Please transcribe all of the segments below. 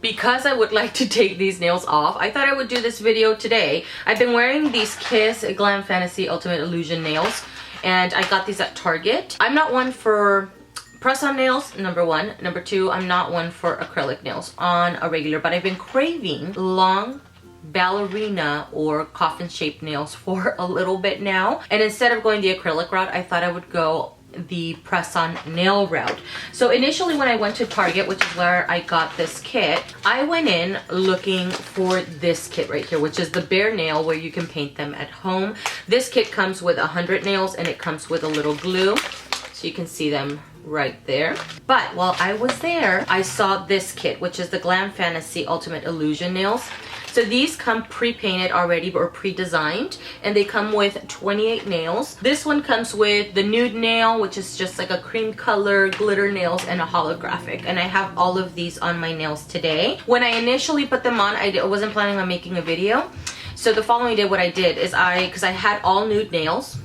because I would like to take these nails off, I thought I would do this video today. I've been wearing these Kiss Glam Fantasy Ultimate Illusion nails, and I got these at Target. I'm not one for press-on nails, number one. Number two, I'm not one for acrylic nails on a regular, but I've been craving long ballerina or coffin shaped nails for a little bit now. And instead of going the acrylic route, I thought I would go the press-on nail route. So initially when I went to Target, which is where I got this kit, I went in looking for this kit right here, which is the bare nail where you can paint them at home. This kit comes with 100 nails and it comes with a little glue, so you can see them right there. But while I was there, I saw this kit, which is the Glam Fantasy Ultimate Illusion nails. So these come pre-painted already or pre-designed, and they come with 28 nails. This one comes with the nude nail, which is just like a cream color, glitter nails, and a holographic. And I have all of these on my nails today. When I initially put them on, I wasn't planning on making a video. So the following day, what I did is because I had all nude nails,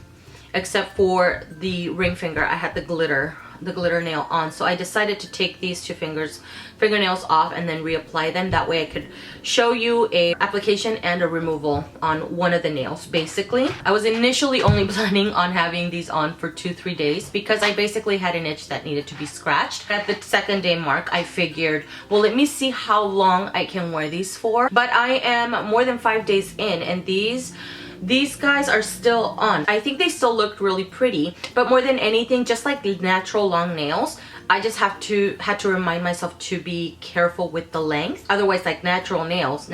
except for the ring finger, I had the glitter nail on. So I decided to take these two fingernails off and then reapply them. That way I could show you a application and a removal on one of the nails. Basically, I was initially only planning on having these on for 2-3 days because I basically had an itch that needed to be scratched. At the second day mark, I figured, well, let me see how long I can wear these for. But I am more than 5 days in, and these guys are still on. I think they still looked really pretty, but more than anything, just like natural long nails, I just had to remind myself to be careful with the length. Otherwise, like natural nails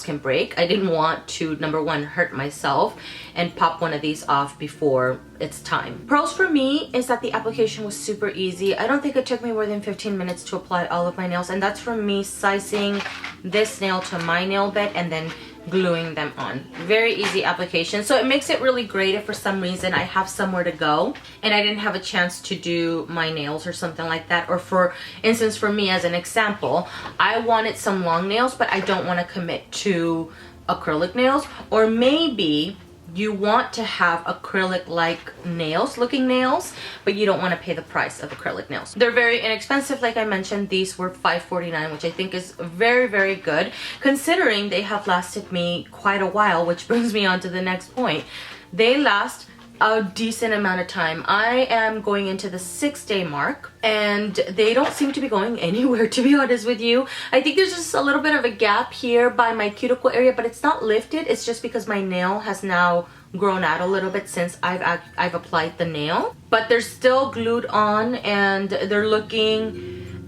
can break. I didn't want to, number one, hurt myself and pop one of these off before it's time. Pros for me is that the application was super easy. I don't think it took me more than 15 minutes to apply all of my nails, and that's from me sizing this nail to my nail bed and then gluing them on. Very easy application. So it makes it really great if for some reason I have somewhere to go and I didn't have a chance to do my nails or something like that. Or for instance, for me as an example, I wanted some long nails, but I don't want to commit to acrylic nails. Or maybe you want to have acrylic like nails, looking nails, but you don't want to pay the price of acrylic nails. They're very inexpensive. Like I mentioned, these were $5.49, which I think is very, very good considering they have lasted me quite a while, which brings me on to the next point. They last a decent amount of time. I am going into the 6-day mark and they don't seem to be going anywhere, to be honest with you. I think there's just a little bit of a gap here by my cuticle area, but it's not lifted. It's just because my nail has now grown out a little bit since I've applied the nail, but they're still glued on and they're looking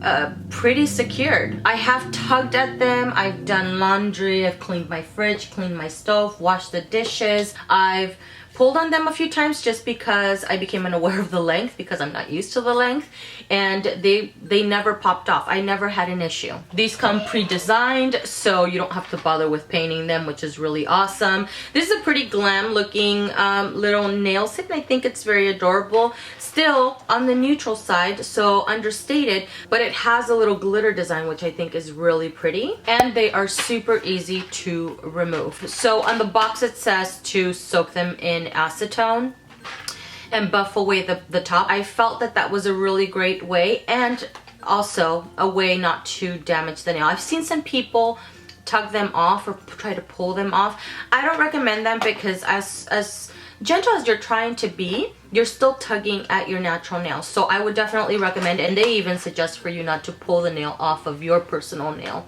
pretty secured. I have tugged at them. I've done laundry. I've cleaned my fridge, cleaned my stove, washed the dishes. I've pulled on them a few times just because I became unaware of the length because I'm not used to the length, and they never popped off. I never had an issue. These come pre-designed, so you don't have to bother with painting them, which is really awesome. This is a pretty glam looking little nail set, and I think it's very adorable. Still on the neutral side, so understated, but it has a little glitter design, which I think is really pretty, and they are super easy to remove. So on the box it says to soak them in acetone and buff away the top. I felt that that was a really great way, and also a way not to damage the nail. I've seen some people tug them off or try to pull them off. I don't recommend them because as gentle as you're trying to be, you're still tugging at your natural nail. So I would definitely recommend, and they even suggest for you not to pull the nail off of your personal nail.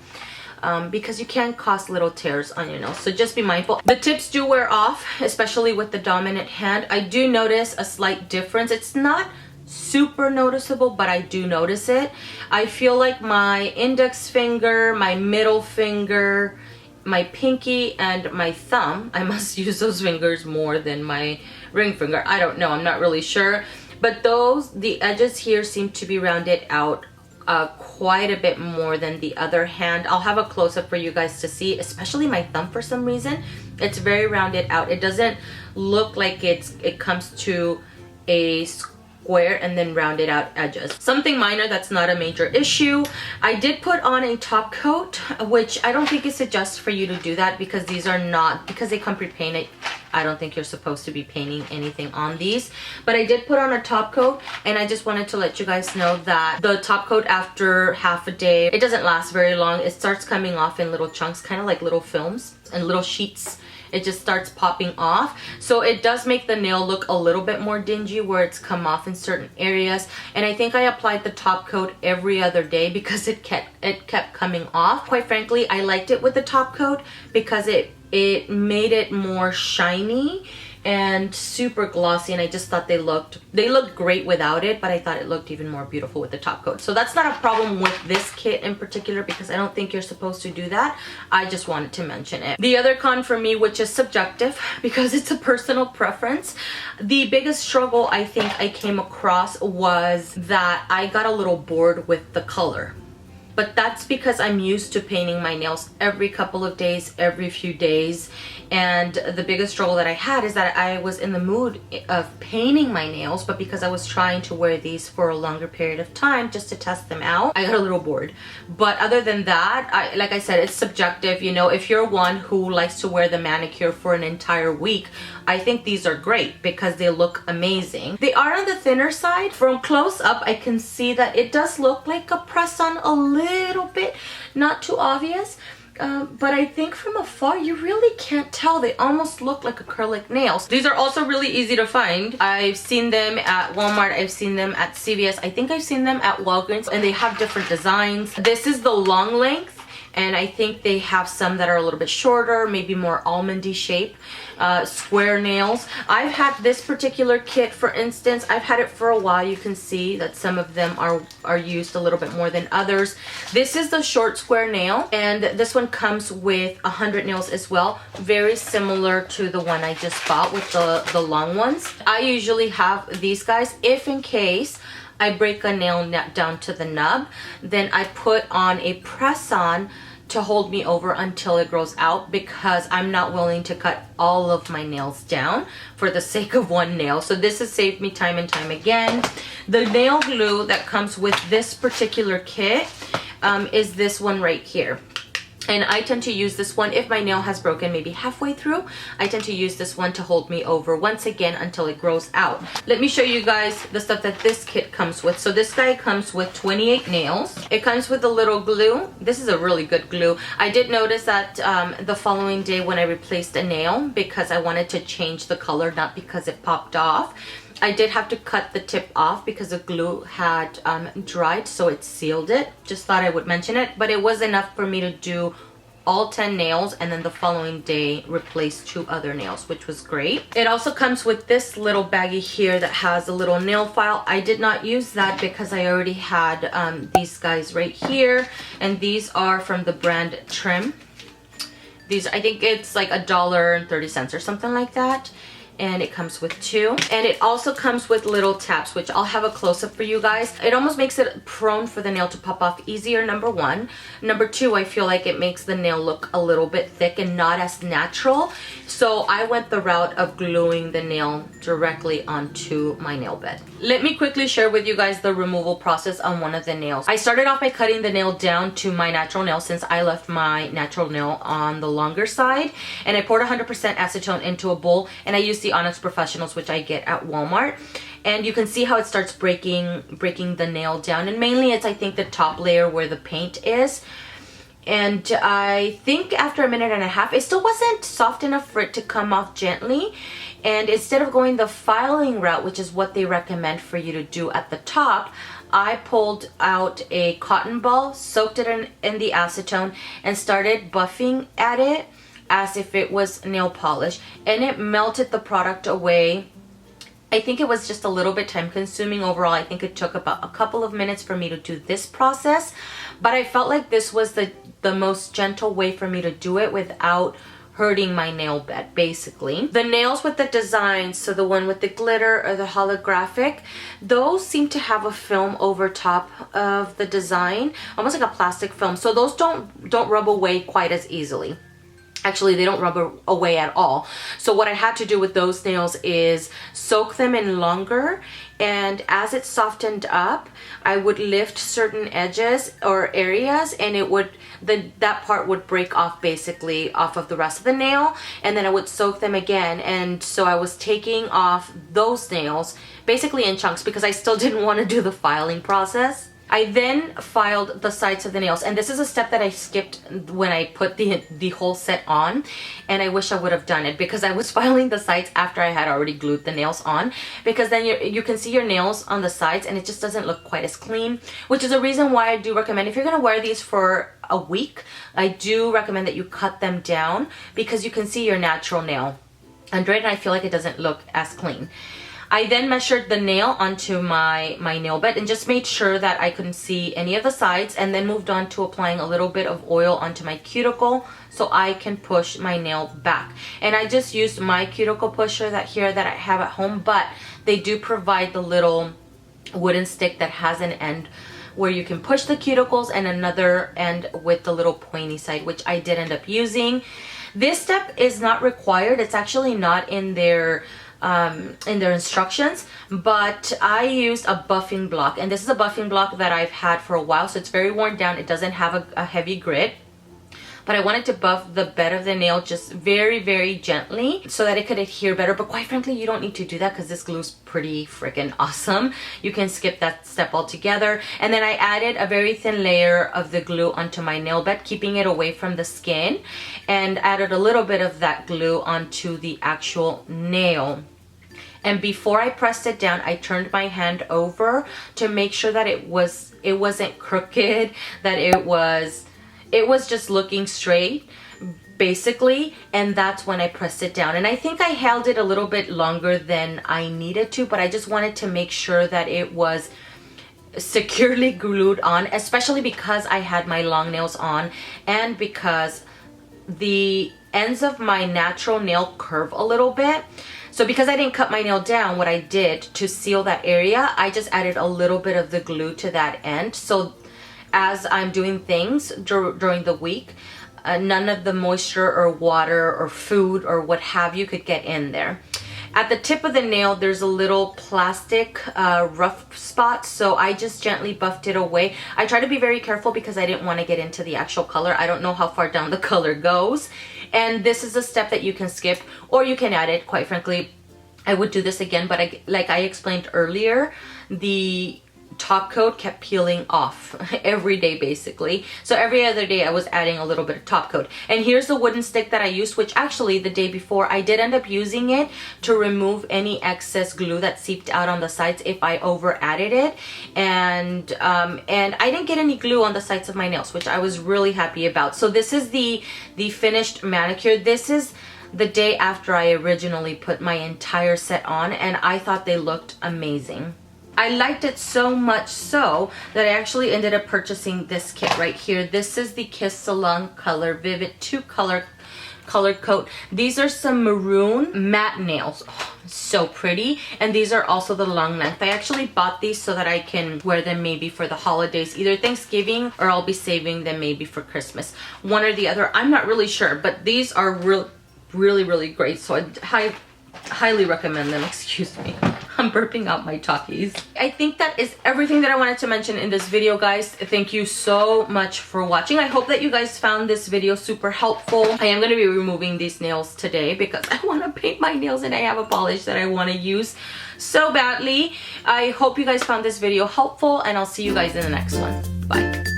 Because you can cause little tears on your nails, so just be mindful. The tips do wear off, especially with the dominant hand. I do notice a slight difference. It's not super noticeable, but I do notice it. I feel like my index finger, my middle finger, my pinky, and my thumb, I must use those fingers more than my ring finger. I don't know, I'm not really sure, but the edges here seem to be rounded out quite a bit more than the other hand. I'll have a close-up for you guys to see, especially my thumb. For some reason it's very rounded out. It doesn't look like it comes to a square and then rounded out edges. Something minor that's not a major issue. I did put on a top coat, which I don't think it suggests for you to do that because these are not, because they come pre-painted. I don't think you're supposed to be painting anything on these. But I did put on a top coat, and I just wanted to let you guys know that the top coat, after half a day, it doesn't last very long. It starts coming off in little chunks, kind of like little films and little sheets. It just starts popping off, so it does make the nail look a little bit more dingy where it's come off in certain areas. And I think I applied the top coat every other day because it kept coming off. Quite frankly, I liked it with the top coat because it made it more shiny and super glossy, and I just thought they looked great without it, but I thought it looked even more beautiful with the top coat. So that's not a problem with this kit in particular, because I don't think you're supposed to do that. I just wanted to mention it. The other con for me, which is subjective because it's a personal preference, the biggest struggle I think I came across was that I got a little bored with the color. But that's because I'm used to painting my nails every couple of days, every few days. And the biggest struggle that I had is that I was in the mood of painting my nails, but because I was trying to wear these for a longer period of time just to test them out, I got a little bored. But other than that, like I said, it's subjective. You know, if you're one who likes to wear the manicure for an entire week, I think these are great because they look amazing. They are on the thinner side. From close up, I can see that it does look like a press-on a little bit, not too obvious. But I think from afar, you really can't tell. They almost look like acrylic nails. These are also really easy to find. I've seen them at Walmart. I've seen them at CVS. I think I've seen them at Walgreens, and they have different designs. This is the long length, and I think they have some that are a little bit shorter, maybe more almondy shape. Square nails. I've had this particular kit, for instance. I've had it for a while. You can see that some of them are used a little bit more than others. This is the short square nail, and this one comes with 100 nails as well. Very similar to the one I just bought with the long ones. I usually have these guys if in case I break a nail down to the nub, then I put on a press-on to hold me over until it grows out, because I'm not willing to cut all of my nails down for the sake of one nail. So this has saved me time and time again. The nail glue that comes with this particular kit is this one right here. And I tend to use this one if my nail has broken maybe halfway through. I tend to use this one to hold me over once again until it grows out. Let me show you guys the stuff that this kit comes with. So this guy comes with 28 nails. It comes with a little glue. This is a really good glue. I did notice that the following day when I replaced a nail, because I wanted to change the color, not because it popped off, I did have to cut the tip off because the glue had dried, so it sealed it. Just thought I would mention it, but it was enough for me to do all 10 nails, and then the following day replace 2 other nails, which was great. It also comes with this little baggie here that has a little nail file. I did not use that because I already had these guys right here, and these are from the brand Trim. These, I think it's like $1.30 or something like that. And it comes with 2, and it also comes with little tabs, which I'll have a close-up for you guys. It almost makes it prone for the nail to pop off easier, number 1. Number 2, I feel like it makes the nail look a little bit thick and not as natural, so I went the route of gluing the nail directly onto my nail bed. Let me quickly share with you guys the removal process on one of the nails. I started off by cutting the nail down to my natural nail, since I left my natural nail on the longer side, and I poured 100% acetone into a bowl, and I used the Onyx Professionals, which I get at Walmart, and you can see how it starts breaking the nail down, and mainly it's, I think, the top layer where the paint is. And I think after a minute and a half, it still wasn't soft enough for it to come off gently, and instead of going the filing route, which is what they recommend for you to do at the top, I pulled out a cotton ball, soaked it in the acetone, and started buffing at it as if it was nail polish, and it melted the product away. I think it was just a little bit time consuming overall. I think it took about a couple of minutes for me to do this process, but I felt like this was the most gentle way for me to do it without hurting my nail bed, basically. The nails with the designs, so the one with the glitter or the holographic, those seem to have a film over top of the design, almost like a plastic film, so those don't rub away quite as easily. Actually, they don't rub away at all. So what I had to do with those nails is soak them in longer, and as it softened up, I would lift certain edges or areas, and it would that part would break off basically off of the rest of the nail, and then I would soak them again. And so I was taking off those nails basically in chunks because I still didn't want to do the filing process. I then filed the sides of the nails, and this is a step that I skipped when I put the whole set on, and I wish I would have done it because I was filing the sides after I had already glued the nails on, because then you can see your nails on the sides and it just doesn't look quite as clean, which is a reason why I do recommend, if you're going to wear these for a week, I do recommend that you cut them down because you can see your natural nail under it, and I feel like it doesn't look as clean. I then measured the nail onto my nail bed and just made sure that I couldn't see any of the sides, and then moved on to applying a little bit of oil onto my cuticle so I can push my nail back. And I just used my cuticle pusher that I have at home, but they do provide the little wooden stick that has an end where you can push the cuticles and another end with the little pointy side, which I did end up using. This step is not required. It's actually not in their instructions, but I used a buffing block, and this is a buffing block that I've had for a while, so it's very worn down. It doesn't have a heavy grit, but I wanted to buff the bed of the nail just very, very gently so that it could adhere better. But quite frankly, you don't need to do that because this glue is pretty freaking awesome. You can skip that step altogether. And then I added a very thin layer of the glue onto my nail bed, keeping it away from the skin, and added a little bit of that glue onto the actual nail. And before I pressed it down, I turned my hand over to make sure that it wasn't crooked, that it was just looking straight basically, and that's when I pressed it down. And I think I held it a little bit longer than I needed to, but I just wanted to make sure that it was securely glued on, especially because I had my long nails on and because the ends of my natural nail curve a little bit. So because I didn't cut my nail down, what I did to seal that area, I just added a little bit of the glue to that end. So as I'm doing things during the week, none of the moisture or water or food or what have you could get in there. At the tip of the nail, there's a little plastic rough spot, so I just gently buffed it away. I try to be very careful because I didn't want to get into the actual color. I don't know how far down the color goes. And this is a step that you can skip or you can add it. Quite frankly, I would do this again, but like I explained earlier, the top coat kept peeling off every day basically. So every other day I was adding a little bit of top coat. And here's the wooden stick that I used, which actually the day before I did end up using it to remove any excess glue that seeped out on the sides if I over added it. And I didn't get any glue on the sides of my nails, which I was really happy about. So this is the finished manicure. This is the day after I originally put my entire set on, and I thought they looked amazing. I liked it so much so that I actually ended up purchasing this kit right here. This is the Kiss Salon Color Vivid 2 color coat. These are some maroon matte nails. Oh, so pretty. And these are also the long length. I actually bought these so that I can wear them maybe for the holidays, either Thanksgiving or I'll be saving them maybe for Christmas. One or the other. I'm not really sure, but these are really great. So I highly recommend them. Excuse me, I'm burping out my talkies. I think that is everything that I wanted to mention in this video, guys. Thank you so much for watching. I hope that you guys found this video super helpful. I am going to be removing these nails today because I want to paint my nails and I have a polish that I want to use so badly. I hope you guys found this video helpful, and I'll see you guys in the next one. Bye.